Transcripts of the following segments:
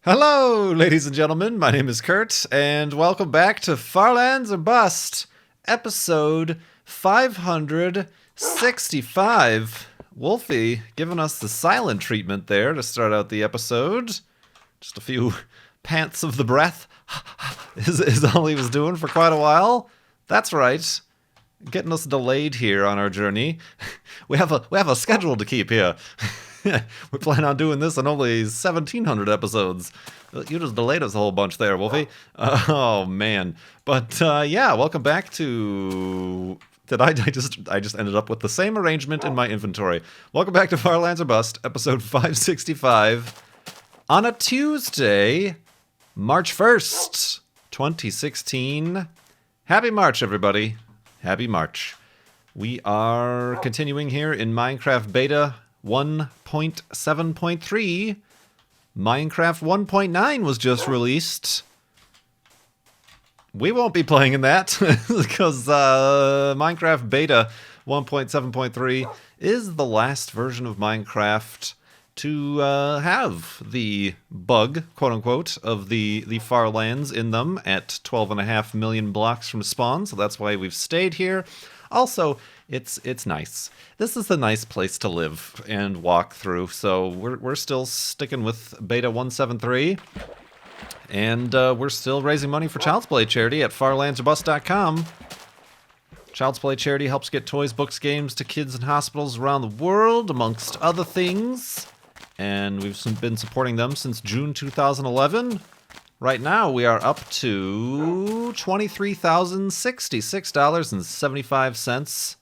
Hello, ladies and gentlemen. My name is Kurt, and welcome back to Farlands or Bust, episode 565. Wolfie giving us the silent treatment there to start out the episode. Just a few pants of the breath is all he was doing for quite a while. That's right. Getting us delayed here on our journey. We have a schedule to keep here. We plan on doing this in only 1,700 episodes. You just delayed us a whole bunch there, Wolfie. Oh man! But yeah, welcome back to. I just ended up with the same arrangement in my inventory. Welcome back to Farlands or Bust, episode 565, on a Tuesday, March 1st, 2016. Happy March, everybody! Happy March. We are continuing here in Minecraft Beta 1.7.3. Minecraft 1.9 was just released. We won't be playing in that because Minecraft Beta 1.7.3 is the last version of Minecraft to have the bug, quote-unquote, of the farlands in them at 12.5 million blocks from spawn, so that's why we've stayed here. Also, it's nice. This is a nice place to live and walk through, so we're still sticking with Beta 1.7.3, and we're still raising money for Child's Play charity at farlandsorbust.com. Child's Play charity helps get toys, books, games to kids in hospitals around the world, amongst other things, and we've been supporting them since June 2011. Right now, we are up to $23,066.75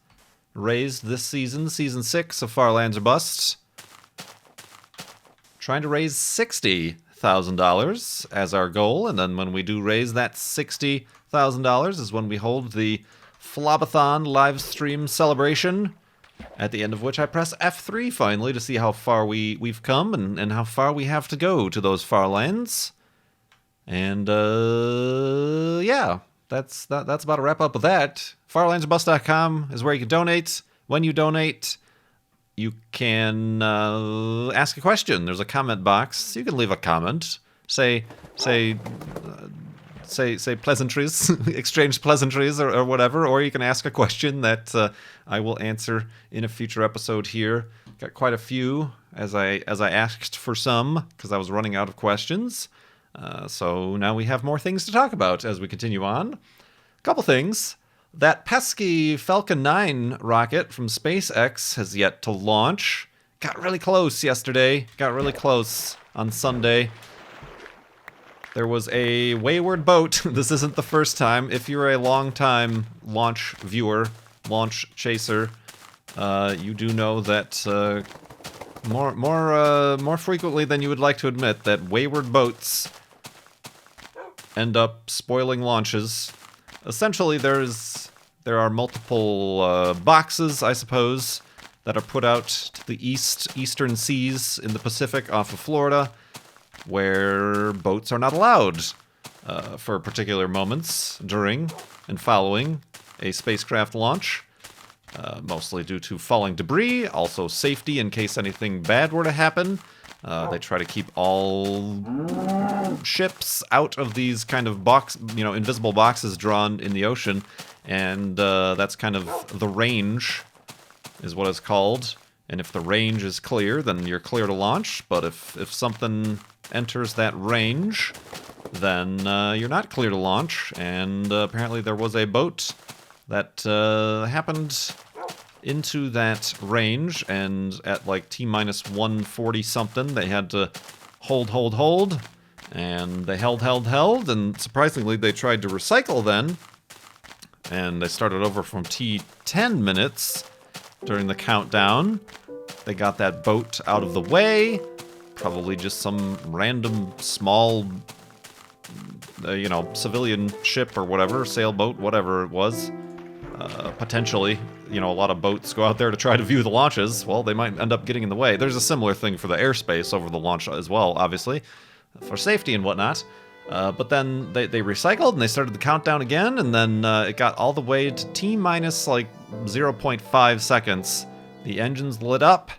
raised this season, Season 6 of Farlands or Bust. Trying to raise $60,000 as our goal, and then when we do raise that $60,000 is when we hold the Flobathon live stream celebration, at the end of which I press F3 finally to see how far we've come and how far we have to go to those Farlands. And, yeah, that's about a wrap up of that. farlandsorbust.com is where you can donate. When you donate, you can ask a question. There's a comment box. You can leave a comment. Say pleasantries, exchange pleasantries or whatever, or you can ask a question that I will answer in a future episode here. Got quite a few as I asked for some because I was running out of questions. So now we have more things to talk about as we continue on. A couple things. That pesky Falcon 9 rocket from SpaceX has yet to launch. Got really close yesterday. Got really close on Sunday. There was a wayward boat. This isn't the first time. If you're a long-time launch viewer, launch chaser, you do know that more frequently than you would like to admit that wayward boats end up spoiling launches. Essentially, there are multiple boxes, I suppose, that are put out to the eastern seas in the Pacific off of Florida, where boats are not allowed for particular moments during and following a spacecraft launch, mostly due to falling debris, also safety in case anything bad were to happen. They try to keep all ships out of these kind of invisible boxes drawn in the ocean, and that's kind of the range, is what it's called. And if the range is clear, then you're clear to launch. But if something enters that range, then you're not clear to launch. And apparently there was a boat that happened into that range, and at like T-minus 140 something, they had to hold, and they held, and surprisingly, they tried to recycle then, and they started over from T10 minutes during the countdown. They got that boat out of the way, probably just some random small, civilian ship or whatever, sailboat, whatever it was. Potentially, a lot of boats go out there to try to view the launches. Well, they might end up getting in the way. There's a similar thing for the airspace over the launch as well, obviously, for safety and whatnot. But then they recycled and they started the countdown again, and then it got all the way to T-minus like 0.5 seconds. The engines lit up,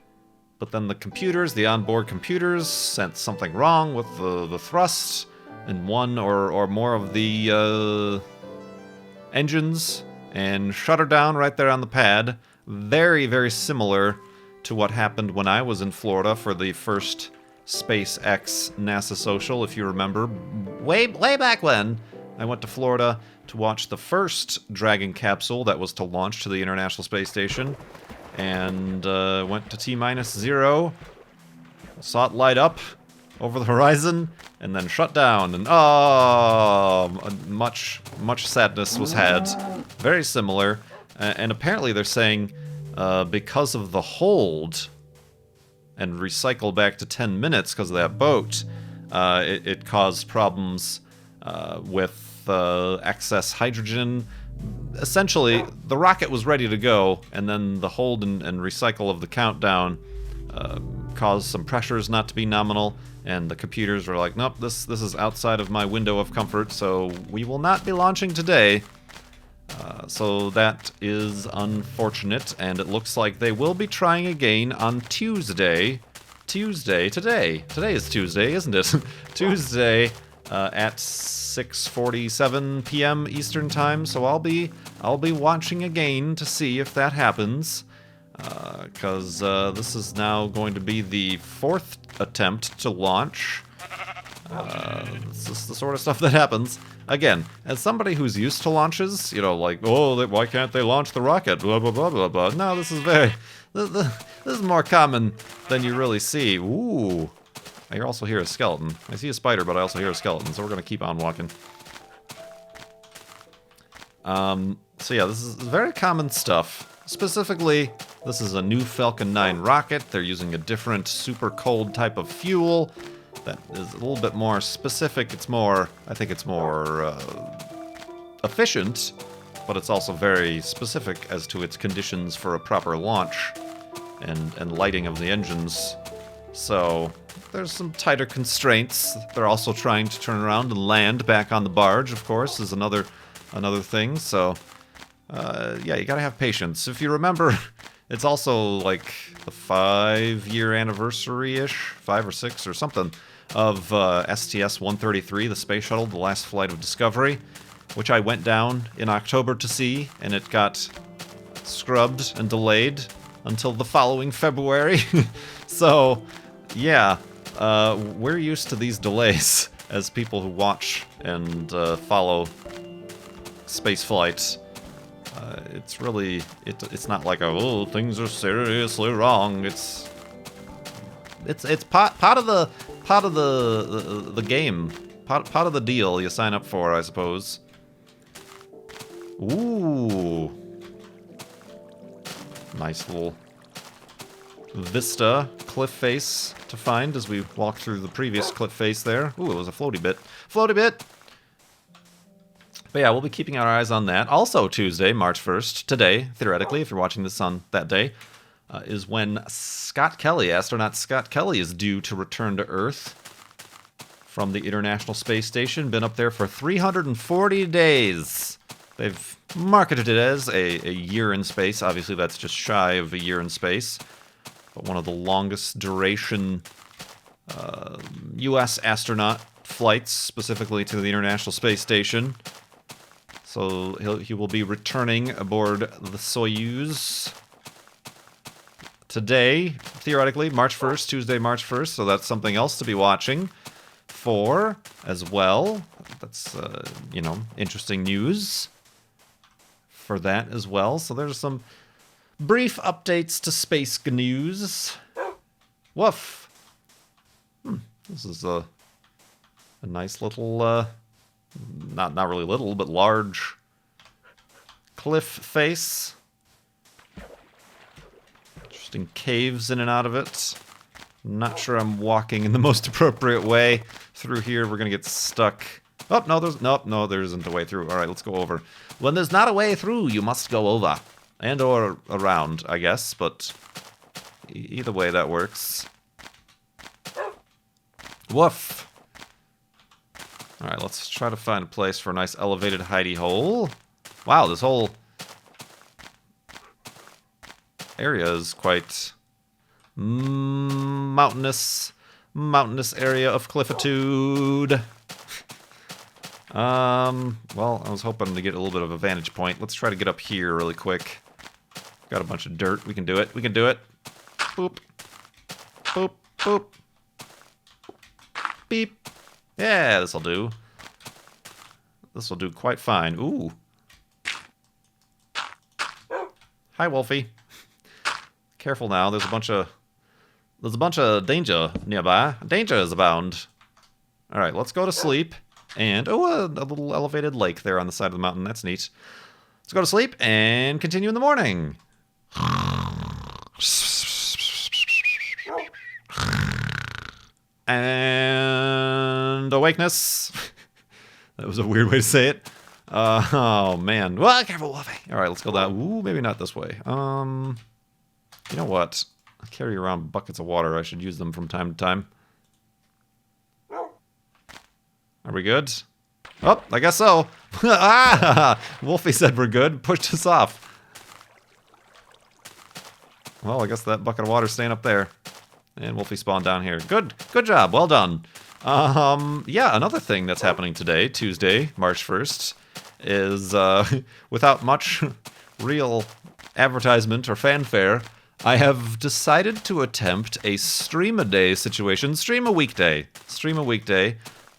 But then the onboard computers, sent something wrong with the thrust in one or more of the engines and shut her down right there on the pad. Very, very similar to what happened when I was in Florida for the first SpaceX NASA social, if you remember. Way back when, I went to Florida to watch the first Dragon capsule that was to launch to the International Space Station. And went to T-0, saw it light up over the horizon, and then shut down. And much sadness was had. Very similar. And apparently they're saying because of the hold and recycle back to 10 minutes because of that boat, it caused problems with excess hydrogen. Essentially, the rocket was ready to go, and then the hold and recycle of the countdown caused some pressures not to be nominal, and the computers were like, nope, this is outside of my window of comfort, so we will not be launching today. So that is unfortunate, and it looks like they will be trying again on Tuesday. Today is Tuesday, isn't it? Tuesday at 6:47 p.m. Eastern Time, so I'll be watching again to see if that happens, because this is now going to be the 4th attempt to launch. This is the sort of stuff that happens. Again, as somebody who's used to launches, you know, like, oh, why can't they launch the rocket? Blah blah blah blah blah. No, this is more common than you really see. Ooh. I also hear a skeleton. I see a spider, but I also hear a skeleton, so we're going to keep on walking. So yeah, this is very common stuff. Specifically, this is a new Falcon 9 rocket. They're using a different super cold type of fuel that is a little bit more specific. I think it's more efficient, but it's also very specific as to its conditions for a proper launch and lighting of the engines. So there's some tighter constraints. They're also trying to turn around and land back on the barge, of course, is another thing. So, yeah, you gotta have patience. If you remember, it's also like the 5-year anniversary-ish, 5 or 6 or something, of STS-133, the space shuttle, the last flight of Discovery, which I went down in October to see, and it got scrubbed and delayed until the following February. So, yeah, we're used to these delays as people who watch and follow space flights. It's really, it's not like oh, things are seriously wrong. It's part of the game, part of the deal you sign up for, I suppose. Ooh, nice little vista cliff face to find as we walk through the previous cliff face there. Ooh, it was a floaty bit. Floaty bit! But yeah, we'll be keeping our eyes on that. Also Tuesday, March 1st, today, theoretically, if you're watching this on that day, is when astronaut Scott Kelly is due to return to Earth from the International Space Station. Been up there for 340 days. They've marketed it as a year in space. Obviously, that's just shy of a year in space. But one of the longest duration U.S. astronaut flights, specifically to the International Space Station. So he will be returning aboard the Soyuz today, theoretically, March 1st, Tuesday, March 1st. So that's something else to be watching for as well. That's, you know, interesting news for that as well. So there's some brief updates to space news. Woof. This is a nice little, not really little, but large cliff face. Interesting caves in and out of it. Not sure I'm walking in the most appropriate way through here. We're gonna get stuck. Oh, no, there isn't a way through. All right, let's go over. When there's not a way through, you must go over. And or around, I guess, but either way that works. Woof. Alright, let's try to find a place for a nice elevated hidey hole. Wow, this whole area is quite mountainous area of cliffitude. Well, I was hoping to get a little bit of a vantage point. Let's try to get up here really quick. Got a bunch of dirt. We can do it. We can do it. Boop. Boop. Boop. Beep. Yeah, this'll do. This'll do quite fine. Ooh. Hi, Wolfie. Careful now. There's a bunch of danger nearby. Danger is abound. All right, let's go to sleep. And oh, a little elevated lake there on the side of the mountain. That's neat. Let's go to sleep and continue in the morning. And awakeness. That was a weird way to say it. Oh man. Well, careful, Wolfie. All right, let's go down. Ooh, maybe not this way. You know what? I carry around buckets of water. I should use them from time to time. Are we good? Oh, I guess so. Ah! Wolfie said we're good. Pushed us off. Well, I guess that bucket of water's staying up there. And Wolfie spawned down here. Good job. Well done. Yeah, another thing that's happening today, Tuesday, March 1st, is without much real advertisement or fanfare, I have decided to attempt a stream-a-day situation. Stream a weekday,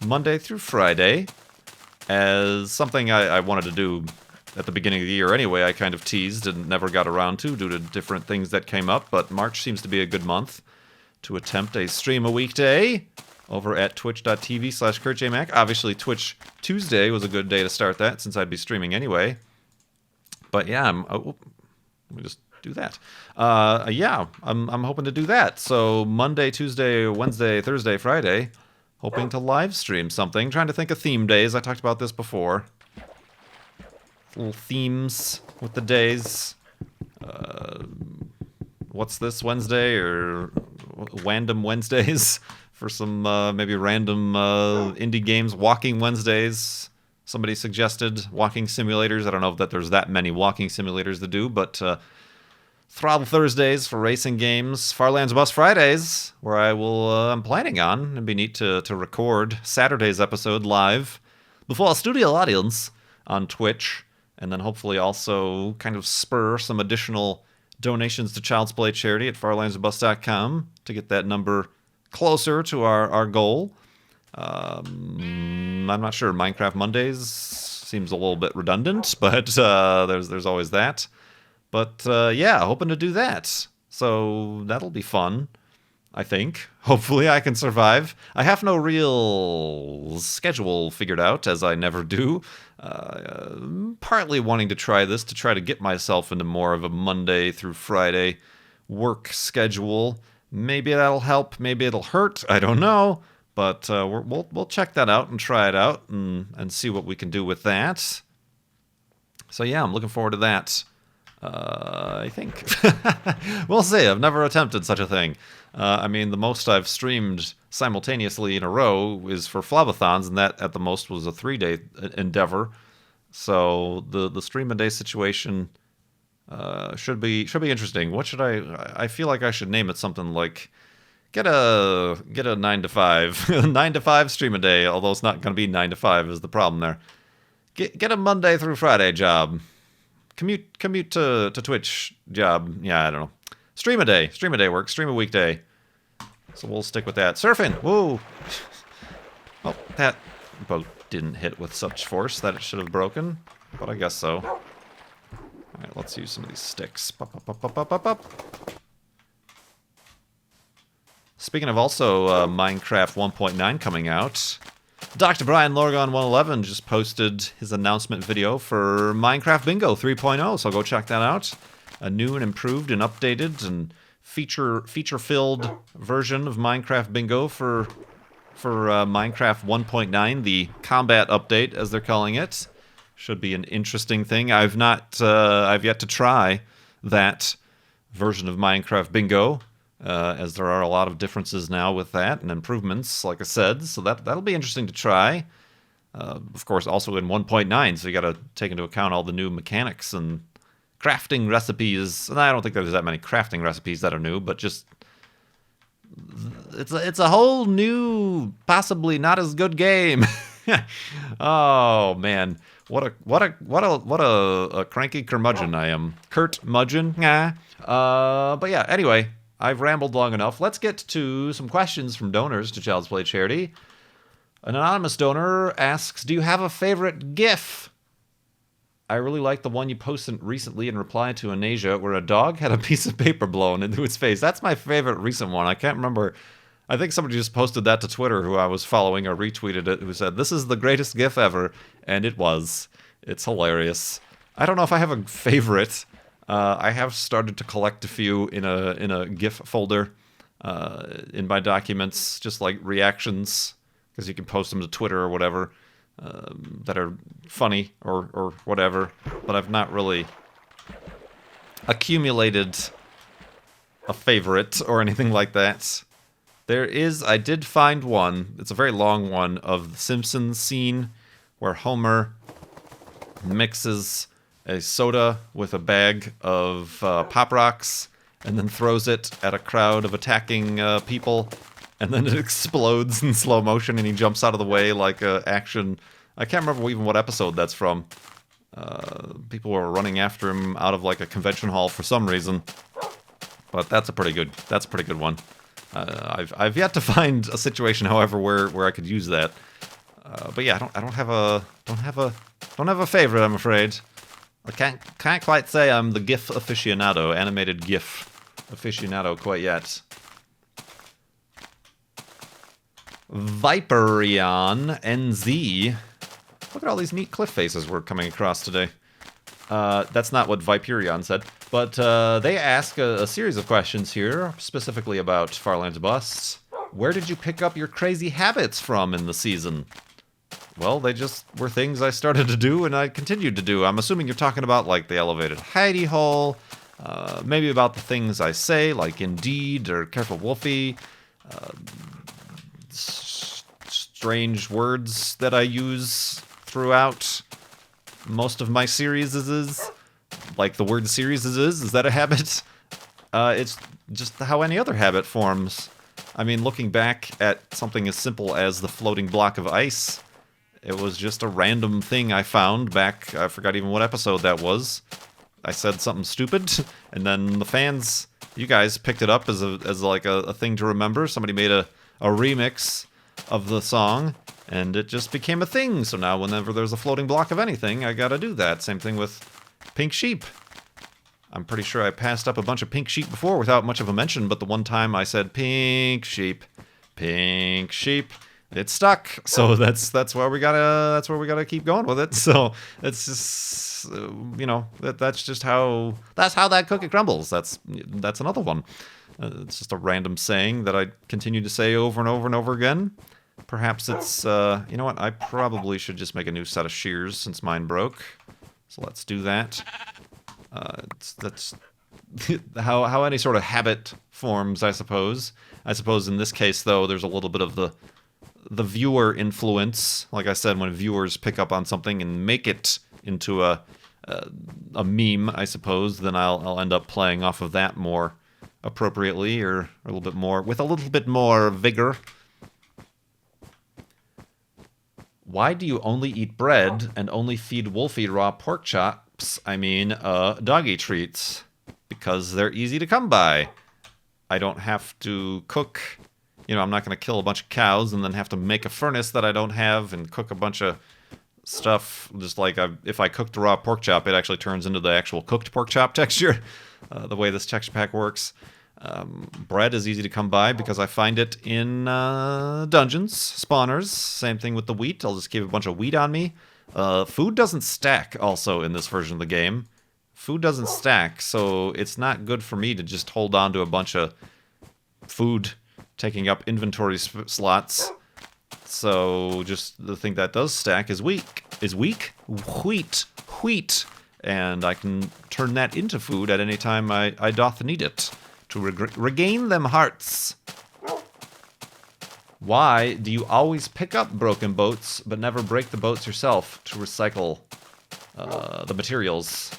Monday through Friday, as something I wanted to do at the beginning of the year anyway. I kind of teased and never got around to due to different things that came up, but March seems to be a good month to attempt a stream a weekday over at twitch.tv/KurtJMac. Obviously, Twitch Tuesday was a good day to start that, since I'd be streaming anyway. But yeah, let me just do that. Yeah, I'm hoping to do that. So Monday, Tuesday, Wednesday, Thursday, Friday, hoping to live stream something. Trying to think of theme days. I talked about this before. Little themes with the days. What's this Wednesday, or Random Wednesdays for some maybe random indie games. Walking Wednesdays. Somebody suggested walking simulators. I don't know that there's that many walking simulators to do, but Throttle Thursdays for racing games. Farlands Bus Fridays, where I'm planning on. It'd be neat to record Saturday's episode live before a studio audience on Twitch, and then hopefully also kind of spur some additional donations to Child's Play charity at farlandsbus.com to get that number closer to our goal. I'm not sure. Minecraft Mondays seems a little bit redundant, but there's always that. But yeah, hoping to do that. So that'll be fun, I think. Hopefully I can survive. I have no real schedule figured out, as I never do. Partly wanting to try this to try to get myself into more of a Monday through Friday work schedule. Maybe that'll help. Maybe it'll hurt. I don't know. But we'll check that out and try it out and see what we can do with that. So yeah, I'm looking forward to that. I think. We'll see. I've never attempted such a thing. I mean, the most I've streamed simultaneously in a row is for Flabathons, and that at the most was a 3-day endeavor. So the stream-a-day situation should be interesting. What should I feel like I should name it something like get a 9 to 5 9 to 5 stream a day. Although it's not going to be 9 to 5 is the problem there. Get a Monday through Friday job. Commute to Twitch job. Yeah, I don't know. Stream a day works. Stream a weekday. So we'll stick with that. Surfing. Whoa. Oh, that boat didn't hit with such force that it should have broken, but I guess so. All right, let's use some of these sticks. Pop, pop, pop, pop, pop, pop, pop. Speaking of also Minecraft 1.9 coming out, Dr. Brian Lorgon 111 just posted his announcement video for Minecraft Bingo 3.0, so go check that out. A new and improved and updated and feature-filled version of Minecraft Bingo for Minecraft 1.9, the combat update as they're calling it. Should be an interesting thing. I've yet to try that version of Minecraft Bingo. As there are a lot of differences now with that and improvements, like I said, so that'll be interesting to try. Of course, also in 1.9, so you got to take into account all the new mechanics and crafting recipes. And I don't think there's that many crafting recipes that are new, but just it's a whole new, possibly not as good game. Oh man, what a cranky curmudgeon I am, Kurt Mudgeon. Yeah. But yeah. Anyway, I've rambled long enough. Let's get to some questions from donors to Child's Play charity. An anonymous donor asks, "Do you have a favorite GIF?" I really like the one you posted recently in reply to Anasia, where a dog had a piece of paper blown into its face. That's my favorite recent one. I can't remember. I think somebody just posted that to Twitter who I was following or retweeted it, who said, "This is the greatest GIF ever." And it was. It's hilarious. I don't know if I have a favorite. I have started to collect a few in a GIF folder in my documents, just like reactions, because you can post them to Twitter or whatever. That are funny or whatever, but I've not really accumulated a favorite or anything like that. I did find one, it's a very long one, of the Simpsons scene where Homer mixes a soda with a bag of Pop Rocks and then throws it at a crowd of attacking people, and then it explodes in slow motion and he jumps out of the way like action. I can't remember even what episode that's from. People were running after him out of like a convention hall for some reason. But that's a pretty good one. I've yet to find a situation, however, where I could use that. But yeah, I don't have a favorite, I'm afraid. I can't quite say I'm the GIF aficionado, animated GIF aficionado quite yet. Viperion NZ. Look at all these neat cliff faces we're coming across today. That's not what Viperion said, but they ask a series of questions here, specifically about Farlands busts. Where did you pick up your crazy habits from in the season? Well, they just were things I started to do and I continued to do. I'm assuming you're talking about like the elevated hidey hole, maybe about the things I say, like indeed or careful Wolfie, strange words that I use throughout most of my series is like the word series is that a habit? It's just how any other habit forms. I mean, looking back at something as simple as the floating block of ice, it was just a random thing I found back, I forgot even what episode that was. I said something stupid, and then the fans, you guys, picked it up as like a thing to remember. Somebody made a remix of the song, and it just became a thing. So now whenever there's a floating block of anything, I gotta do that. Same thing with pink sheep. I'm pretty sure I passed up a bunch of pink sheep before without much of a mention, but the one time I said pink sheep, it stuck. So that's where we gotta keep going with it. So it's just that's just how that cookie crumbles. That's another one. It's just a random saying that I continue to say over and over and over again. Perhaps it's you know what? I probably should just make a new set of shears since mine broke. So let's do that. That's how any sort of habit forms, I suppose. I suppose in this case, though, there's a little bit of the viewer influence. Like I said, when viewers pick up on something and make it into a meme, I suppose, then I'll end up playing off of that more appropriately, or a little bit more, with a little bit more vigor. Why do you only eat bread and only feed Wolfie raw pork chops? I mean, doggy treats. Because they're easy to come by. I don't have to cook. You know, I'm not going to kill a bunch of cows and then have to make a furnace that I don't have and cook a bunch of stuff. Just like if I cooked a raw pork chop, it actually turns into the actual cooked pork chop texture. The way this texture pack works. Bread is easy to come by because I find it in dungeons, spawners. Same thing with the wheat. I'll just keep a bunch of wheat on me. Food doesn't stack also in this version of the game. Food doesn't stack, so it's not good for me to just hold on to a bunch of food taking up inventory slots. So just the thing that does stack is wheat. And I can turn that into food at any time I doth need it to regain them hearts. Why do you always pick up broken boats but never break the boats yourself to recycle the materials?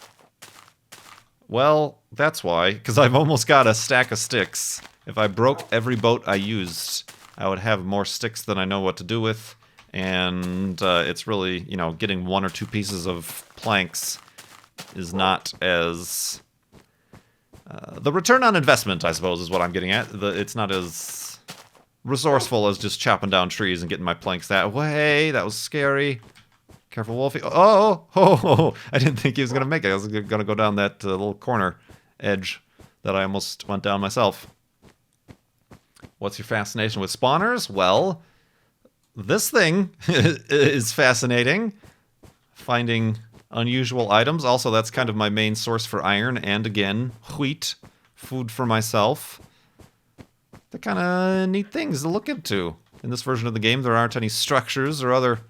Well, that's why, because I've almost got a stack of sticks If I broke every boat I used, I would have more sticks than I know what to do with. And it's really, you know, getting 1 or 2 pieces of planks is not as... the return on investment, I suppose, is what I'm getting at. It's not as resourceful as just chopping down trees and getting my planks that way. That was scary. Careful, Wolfie. Oh, I didn't think he was going to make it. I was going to go down that little corner edge that I almost went down myself. What's your fascination with spawners? Well, this thing is fascinating. Finding unusual items. Also, that's kind of my main source for iron. And again, wheat. Food for myself. They're kind of neat things to look into. In this version of the game, there aren't any structures or other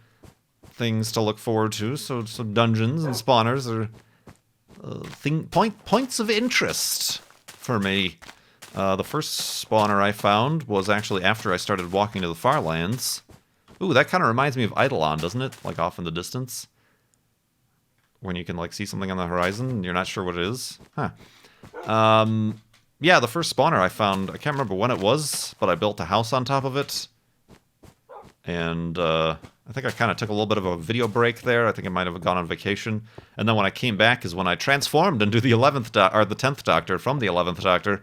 things to look forward to. So dungeons and spawners are points of interest for me. The first spawner I found was actually after I started walking to the farlands. Ooh, that kind of reminds me of Eidolon, doesn't it? Like off in the distance. When you can like see something on the horizon and you're not sure what it is. Huh. Yeah, the first spawner I found, I can't remember when it was, but I built a house on top of it. And I think I kind of took a little bit of a video break there. I think I might have gone on vacation. And then when I came back is when I transformed into the 10th Doctor from the 11th Doctor.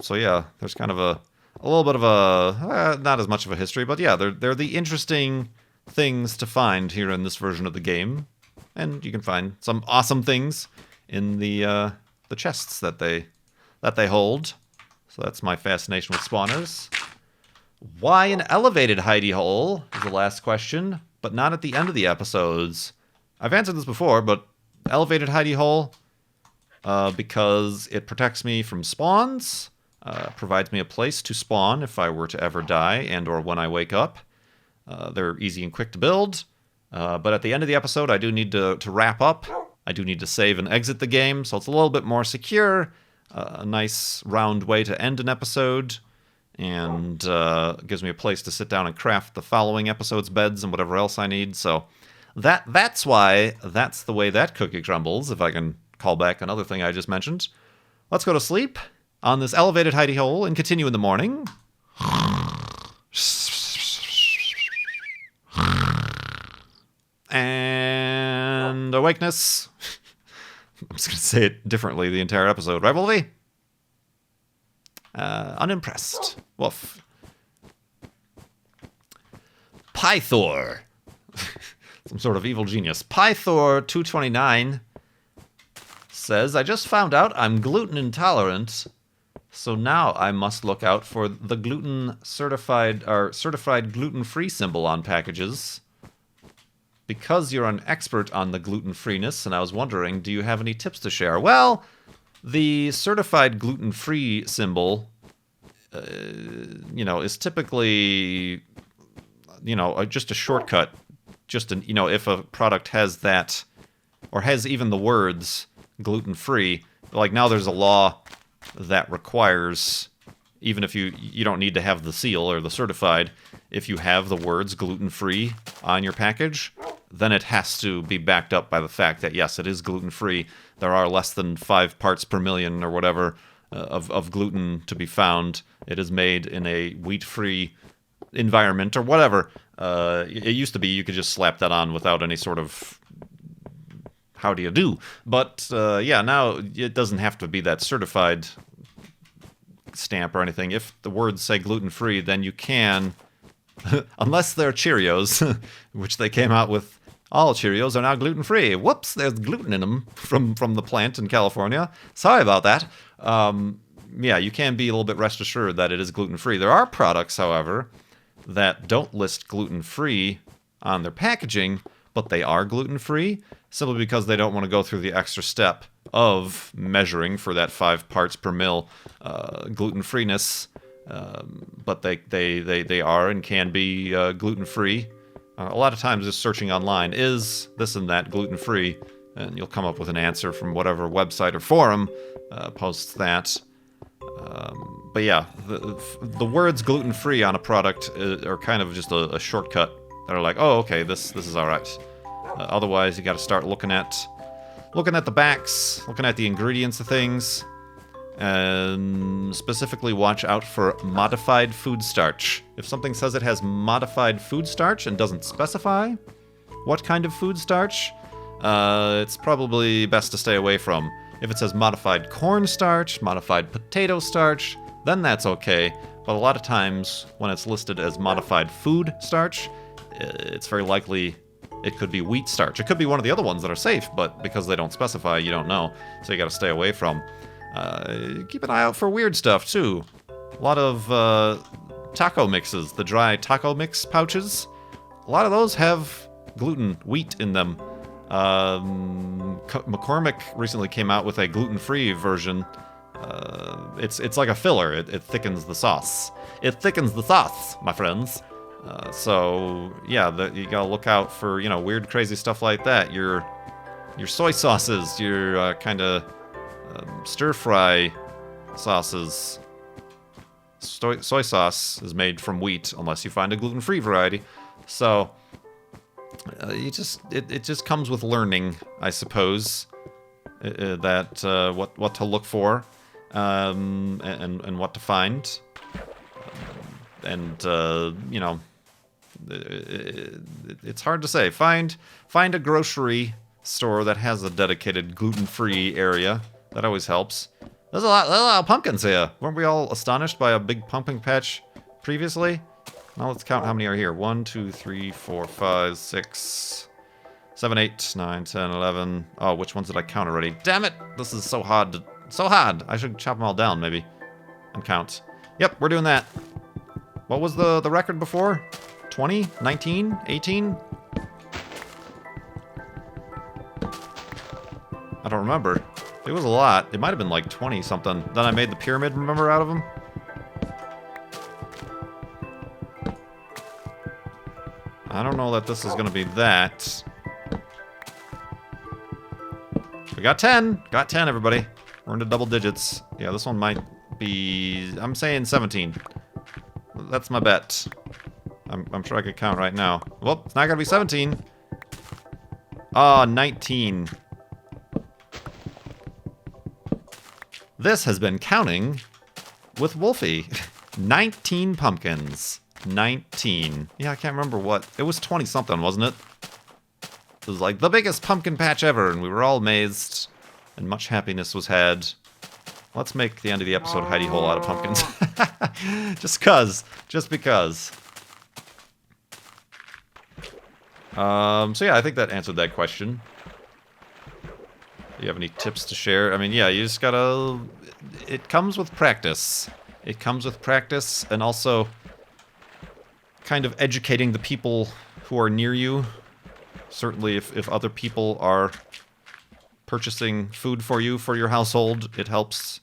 So yeah, there's kind of a little bit of a, not as much of a history, but yeah, they're the interesting things to find here in this version of the game. And you can find some awesome things in the chests that they hold. So that's my fascination with spawners. Why an elevated hidey hole is the last question, but not at the end of the episodes. I've answered this before, but elevated hidey hole, because it protects me from spawns, provides me a place to spawn if I were to ever die and or when I wake up. They're easy and quick to build, but at the end of the episode I do need to wrap up. I do need to save and exit the game, so it's a little bit more secure. A nice round way to end an episode, and gives me a place to sit down and craft the following episode's beds and whatever else I need. So that's why that's the way that cookie crumbles, if I can call back another thing I just mentioned. Let's go to sleep on this elevated hidey hole and continue in the morning. And awakeness. I'm just going to say it differently the entire episode. Right, Wolfie? Unimpressed. Woof. Pythor. Some sort of evil genius. Pythor229 says, I just found out I'm gluten intolerant, so now I must look out for the certified gluten-free symbol on packages. Because you're an expert on the gluten-freeness, and I was wondering, do you have any tips to share? Well, the certified gluten-free symbol, is typically, just a shortcut. Just if a product has that, or has even the words gluten-free, like now there's a law that requires, even if you don't need to have the seal or the certified, if you have the words gluten-free on your package, then it has to be backed up by the fact that, yes, it is gluten-free. There are less than 5 parts per million or whatever of gluten to be found. It is made in a wheat-free environment or whatever. It used to be you could just slap that on without any sort of how do you do. But, now it doesn't have to be that certified stamp or anything. If the words say gluten-free, then you can... Unless they're Cheerios, which they came out with, all Cheerios are now gluten-free. Whoops, there's gluten in them from the plant in California. Sorry about that. You can be a little bit rest assured that it is gluten-free. There are products, however, that don't list gluten-free on their packaging, but they are gluten-free, simply because they don't want to go through the extra step of measuring for that 5 parts per mil gluten-freeness. But they are and can be gluten-free. A lot of times just searching online, is this and that gluten-free? And you'll come up with an answer from whatever website or forum posts that. But yeah, the words gluten-free on a product are kind of just a shortcut. They're like, oh, okay, this is all right. Otherwise, you got to start looking at the backs, looking at the ingredients of things. And specifically watch out for modified food starch. If something says it has modified food starch and doesn't specify what kind of food starch, it's probably best to stay away from. If it says modified corn starch, modified potato starch, then that's okay. But a lot of times, when it's listed as modified food starch, it's very likely it could be wheat starch. It could be one of the other ones that are safe, but because they don't specify, you don't know. So you gotta stay away from. Keep an eye out for weird stuff, too. A lot of taco mixes, the dry taco mix pouches. A lot of those have wheat in them. McCormick recently came out with a gluten-free version. It's like a filler. It thickens the sauce. It thickens the sauce, my friends. So yeah, you gotta look out for weird, crazy stuff like that. Your soy sauces, your kind of stir-fry sauces. Soy sauce is made from wheat, unless you find a gluten-free variety. So it just comes with learning, I suppose. That what to look for, and what to find, and it's hard to say. Find a grocery store that has a dedicated gluten-free area. That always helps. There's a lot of pumpkins here. Weren't we all astonished by a big pumpkin patch previously? Now let's count how many are here. 1, 2, 3, 4, 5, 6, 7, 8, 9, 10, 11. Oh, which ones did I count already? Damn it! This is so hard. So hard. I should chop them all down, maybe. And count. Yep, we're doing that. What was the record before? 20? 19? 18? I don't remember. It was a lot. It might have been like 20 something. Then I made the pyramid, remember, out of them? I don't know that this is going to be that. We got 10. Got 10, everybody. We're into double digits. Yeah, this one might be... I'm saying 17. That's my bet. I'm sure I could count right now. Well, it's not going to be 17. Ah, 19. This has been counting with Wolfie. 19 pumpkins. 19. Yeah, I can't remember what. It was 20 something, wasn't it? It was like the biggest pumpkin patch ever, and we were all amazed, and much happiness was had. Let's make the end of the episode hidey hole out of pumpkins. Just because. So yeah, I think that answered that question. Do you have any tips to share? I mean, yeah, you just gotta... It comes with practice. It comes with practice, and also kind of educating the people who are near you. Certainly, if other people are purchasing food for you, for your household, it helps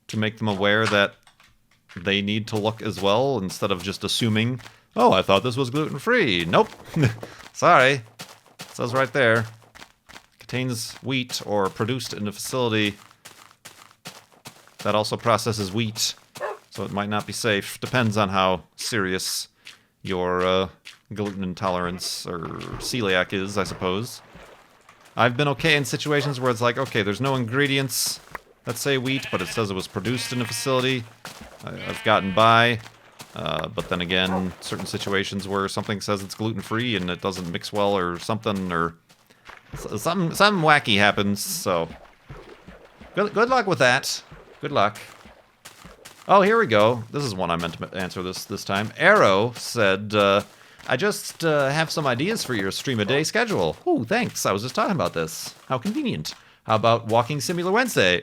to make them aware that they need to look as well, instead of just assuming, oh, I thought this was gluten-free. Nope. Sorry. It says right there. Contains wheat or produced in a facility that also processes wheat, so it might not be safe. Depends on how serious your gluten intolerance or celiac is, I suppose. I've been okay in situations where it's like, okay, there's no ingredients that say wheat, but it says it was produced in a facility. I've gotten by, but then again, certain situations where something says it's gluten-free and it doesn't mix well or something, or something wacky happens, so good luck with that. Good luck. Oh, here we go. This is one I meant to answer this time. Arrow said, I just have some ideas for your stream-a-day schedule. Ooh, thanks. I was just talking about this. How convenient. How about Walking Simulator Wednesday?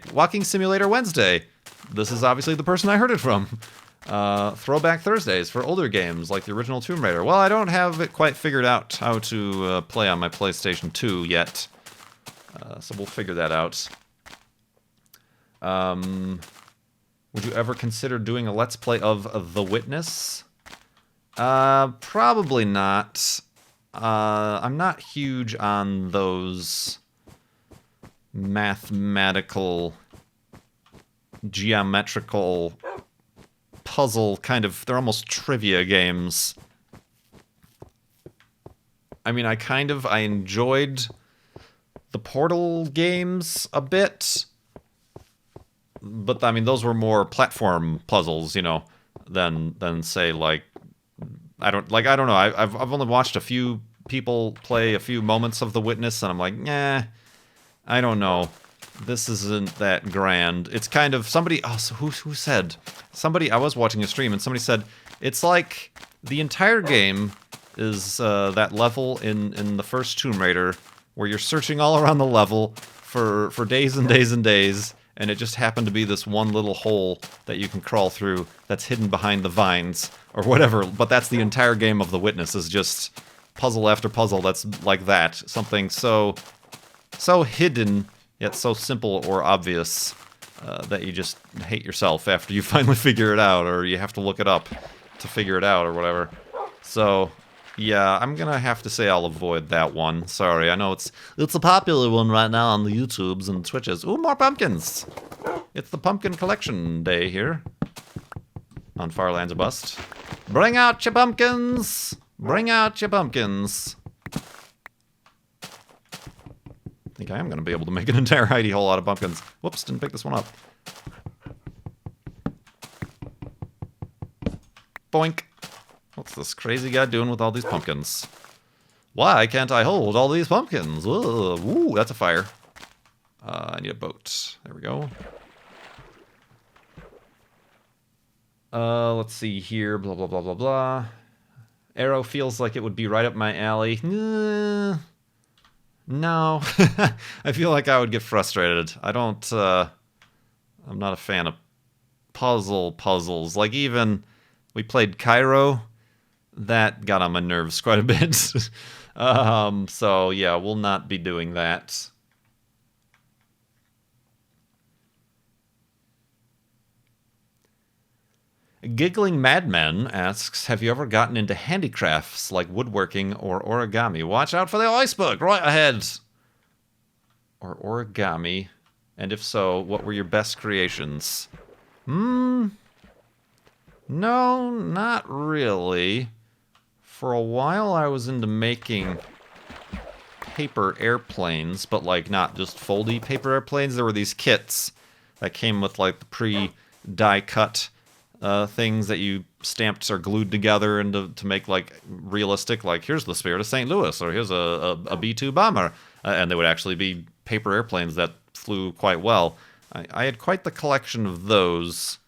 This is obviously the person I heard it from. Throwback Thursdays for older games, like the original Tomb Raider. Well, I don't have it quite figured out how to play on my PlayStation 2 yet. So we'll figure that out. Would you ever consider doing a Let's Play of The Witness? Probably not. I'm not huge on those mathematical, geometrical, puzzle kind of... They're almost trivia games. I mean, I enjoyed the Portal games a bit. but I mean, those were more platform puzzles, you know, than say like I don't know. I've only watched a few people play a few moments of The Witness, and I'm like, nah, I don't know. This isn't that grand. It's kind of somebody. Oh, so who said? Somebody. I was watching a stream, and somebody said it's like the entire game is that level in the first Tomb Raider where you're searching all around the level for days and days and days, and it just happened to be this one little hole that you can crawl through that's hidden behind the vines or whatever. But that's the entire game of The Witness, is just puzzle after puzzle that's like that. Something so hidden yet so simple or obvious that you just hate yourself after you finally figure it out, or you have to look it up to figure it out or whatever. So yeah, I'm gonna have to say I'll avoid that one. Sorry, I know it's a popular one right now on the YouTubes and Twitches. Ooh, more pumpkins! It's the pumpkin collection day here on Farlands Bust. Bring out your pumpkins! Bring out your pumpkins! I think I am going to be able to make an entire hidey hole out of pumpkins. Whoops, didn't pick this one up. Boink! What's this crazy guy doing with all these pumpkins? Why can't I hold all these pumpkins? Ugh. Ooh, that's a fire. I need a boat. There we go. Let's see here. Blah, blah, blah, blah, blah. Arrow feels like it would be right up my alley. No. I feel like I would get frustrated. I don't, I'm not a fan of puzzles. Like, even we played Cairo. That got on my nerves quite a bit. So, yeah, we'll not be doing that. Giggling Madman asks, have you ever gotten into handicrafts like woodworking or origami? Watch out for the iceberg right ahead! Or origami. And if so, what were your best creations? No, not really. For a while I was into making paper airplanes, but like not just foldy paper airplanes. There were these kits that came with like the pre-die cut things that you stamped or glued together and to make like realistic, like here's the Spirit of St. Louis, or here's a B-2 bomber, and they would actually be paper airplanes that flew quite well. I had quite the collection of those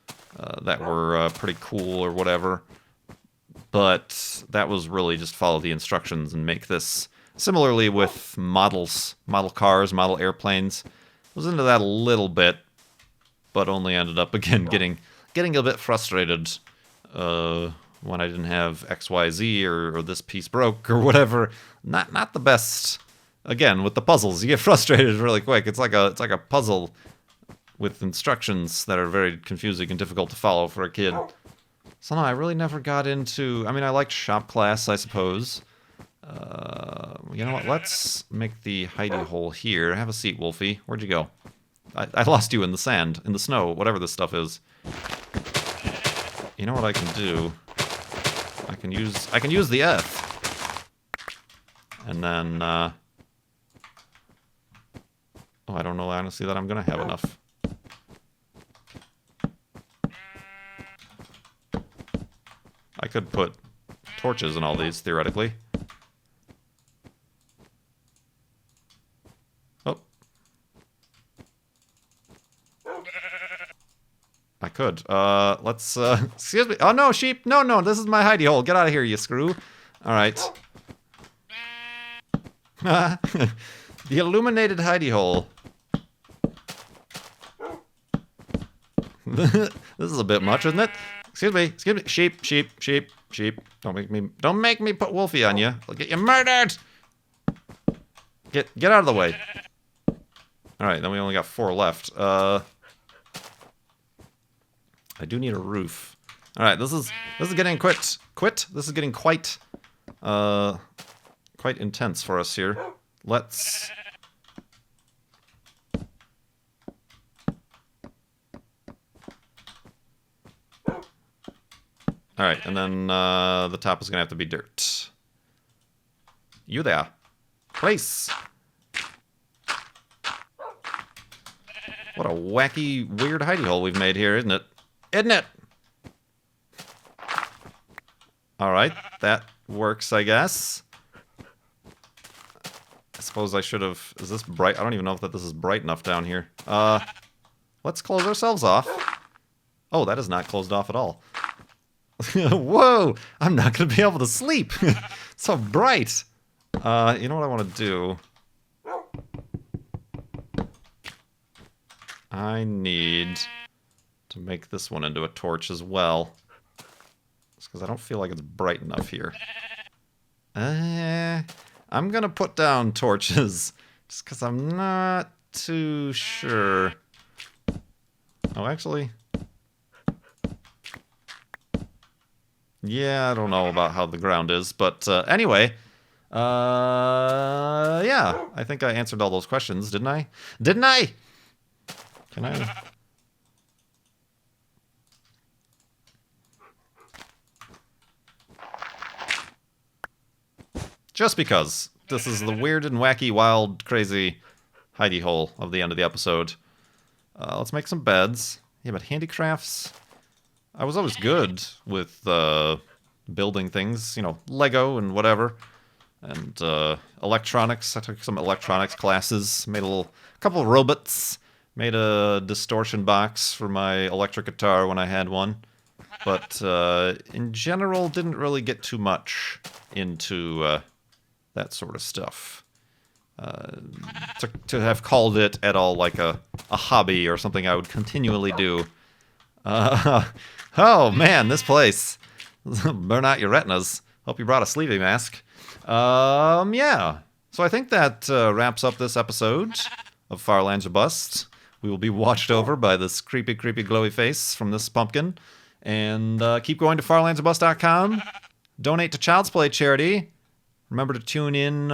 that were pretty cool or whatever, but that was really just follow the instructions and make this. Similarly with model cars, model airplanes, I was into that a little bit, but only ended up again getting a bit frustrated when I didn't have XYZ or this piece broke or whatever. Not the best. Again, with the puzzles, you get frustrated really quick. It's like a puzzle with instructions that are very confusing and difficult to follow for a kid. So no, I really never got into. I mean, I liked shop class, I suppose. You know what? Let's make the hidey hole here. Have a seat, Wolfie. Where'd you go? I lost you in the sand, in the snow, whatever this stuff is. You know what I can do? I can use the F. And then oh, I don't know honestly that I'm gonna have enough. I could put torches in all these theoretically. Oh. I could. Let's, excuse me. Oh, no, sheep. No, this is my hidey hole. Get out of here, you screw. All right. The illuminated hidey hole. This is a bit much, isn't it? Excuse me. Sheep. Don't make me put Wolfie on you. I'll get you murdered. Get out of the way. All right, then we only got 4 left. I do need a roof. All right, this is getting This is getting quite intense for us here. Let's. All right, and then the top is gonna have to be dirt. You there, place. What a wacky, weird hidey hole we've made here, isn't it? Isn't it? Alright, that works, I guess. I suppose I should have... Is this bright? I don't even know if this is bright enough down here. Let's close ourselves off. Oh, that is not closed off at all. Whoa! I'm not going to be able to sleep. It's so bright. You know what I want to do? I need to make this one into a torch as well. Just because I don't feel like it's bright enough here. I'm going to put down torches. Just because I'm not too sure. Oh, actually... Yeah, I don't know about how the ground is, but anyway, yeah, I think I answered all those questions, didn't I? Didn't I? Can I? Just because this is the weird and wacky, wild, crazy hidey hole of the end of the episode. Let's make some beds. Yeah, but handicrafts... I was always good with building things, you know, Lego and whatever. And electronics. I took some electronics classes, made a couple of robots, made a distortion box for my electric guitar when I had one. But in general, didn't really get too much into that sort of stuff. To have called it at all like a hobby or something I would continually do. Oh man, this place. Burn out your retinas. Hope you brought a sleeping mask. Yeah. So I think that wraps up this episode of Farlands or Bust. We will be watched over by this creepy, creepy, glowy face from this pumpkin. And keep going to farlandsorbust.com. Donate to Child's Play charity. Remember to tune in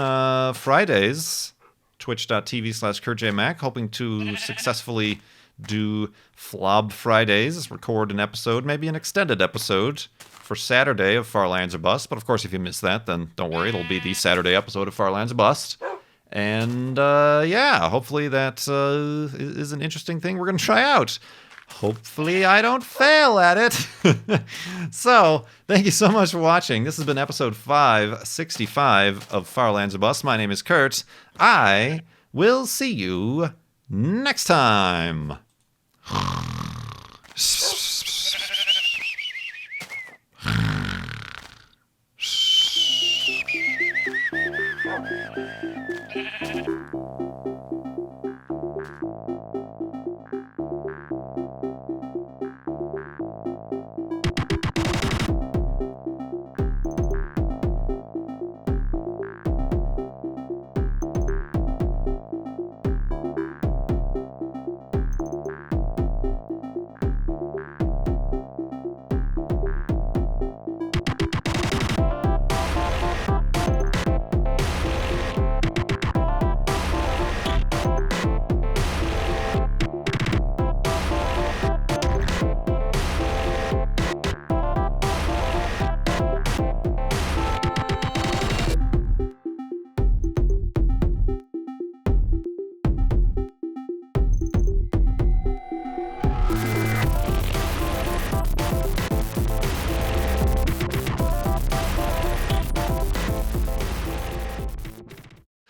Fridays, twitch.tv/KurtJMac, hoping to successfully do Flob Fridays, record an episode, maybe an extended episode for Saturday of Farlands or Bust. But of course, if you miss that, then don't worry, it'll be the Saturday episode of Farlands or Bust. And yeah, hopefully that is an interesting thing we're going to try out. Hopefully I don't fail at it. So, thank you so much for watching. This has been episode 565 of Farlands or Bust. My name is Kurt. I will see you next time.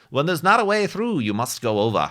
When there's not a way through, you must go over.